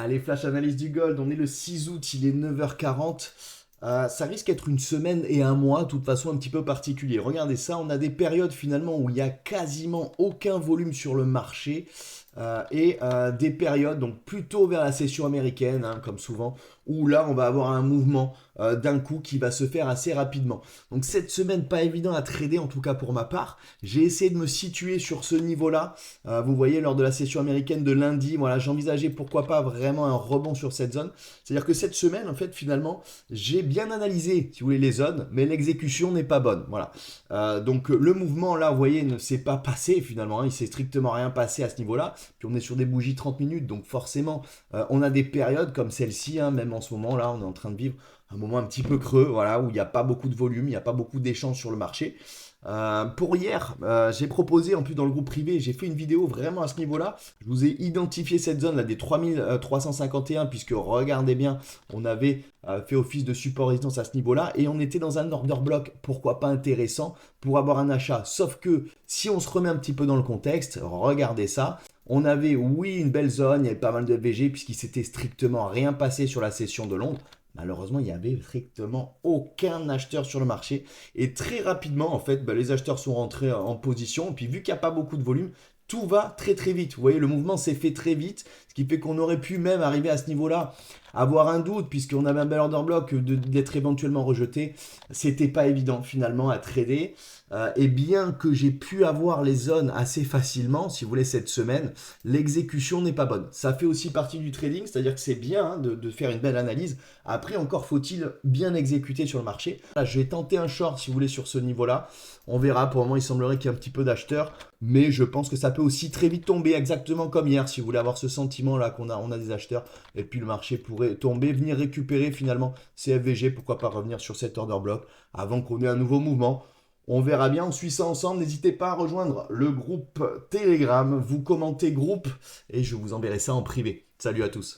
Allez, flash analyse du gold, on est le 6 août, il est 9h40. Ça risque d'être une semaine et un mois, de toute façon un petit peu particulier. Regardez ça, on a des périodes finalement où il n'y a quasiment aucun volume sur le marché. Des périodes, donc plutôt vers la session américaine, hein, comme souvent, où là on va avoir un mouvement d'un coup qui va se faire assez rapidement. Donc cette semaine, pas évident à trader, en tout cas pour ma part. J'ai essayé de me situer sur ce niveau-là. Vous voyez, lors de la session américaine de lundi, voilà, j'envisageais pourquoi pas vraiment un rebond sur cette zone. C'est-à-dire que cette semaine, en fait, finalement, j'ai bien analysé, si vous voulez, les zones, mais l'exécution n'est pas bonne. Voilà. Donc le mouvement, là, vous voyez, ne s'est pas passé finalement, hein, il s'est strictement rien passé à ce niveau-là. Puis on est sur des bougies 30 minutes, donc forcément, on a des périodes comme celle-ci, hein, même en ce moment, là, on est en train de vivre un moment un petit peu creux, voilà, où il n'y a pas beaucoup de volume, il n'y a pas beaucoup d'échanges sur le marché. Pour hier, j'ai proposé, en plus dans le groupe privé, j'ai fait une vidéo vraiment à ce niveau-là. Je vous ai identifié cette zone là des 3351, puisque regardez bien, on avait fait office de support résistance à ce niveau-là, et on était dans un order block, pourquoi pas intéressant, pour avoir un achat. Sauf que si on se remet un petit peu dans le contexte, regardez ça. On avait, oui, une belle zone, il y avait pas mal de VG, puisqu'il s'était strictement rien passé sur la session de Londres. Malheureusement, il n'y avait strictement aucun acheteur sur le marché. Et très rapidement, en fait, les acheteurs sont rentrés en position. Et puis, vu qu'il n'y a pas beaucoup de volume, tout va très très vite. Vous voyez, le mouvement s'est fait très vite, ce qui fait qu'on aurait pu même arriver à ce niveau-là, avoir un doute, puisqu'on avait un bel order block d'être éventuellement rejeté. C'était pas évident finalement à trader. Et bien que j'ai pu avoir les zones assez facilement, si vous voulez, cette semaine, l'exécution n'est pas bonne. Ça fait aussi partie du trading, c'est-à-dire que c'est bien, hein, de faire une belle analyse. Après, encore faut-il bien exécuter sur le marché. Là, je vais tenter un short, si vous voulez, sur ce niveau-là. On verra. Pour le moment, il semblerait qu'il y ait un petit peu d'acheteurs. Mais je pense que ça peut aussi très vite tomber, exactement comme hier, si vous voulez avoir ce sentiment-là on a des acheteurs. Et puis le marché pourrait tomber, venir récupérer finalement ces FVG. Pourquoi pas revenir sur cet order block avant qu'on ait un nouveau mouvement. On verra bien, on suit ça ensemble. N'hésitez pas à rejoindre le groupe Telegram. Vous commentez groupe et je vous enverrai ça en privé. Salut à tous.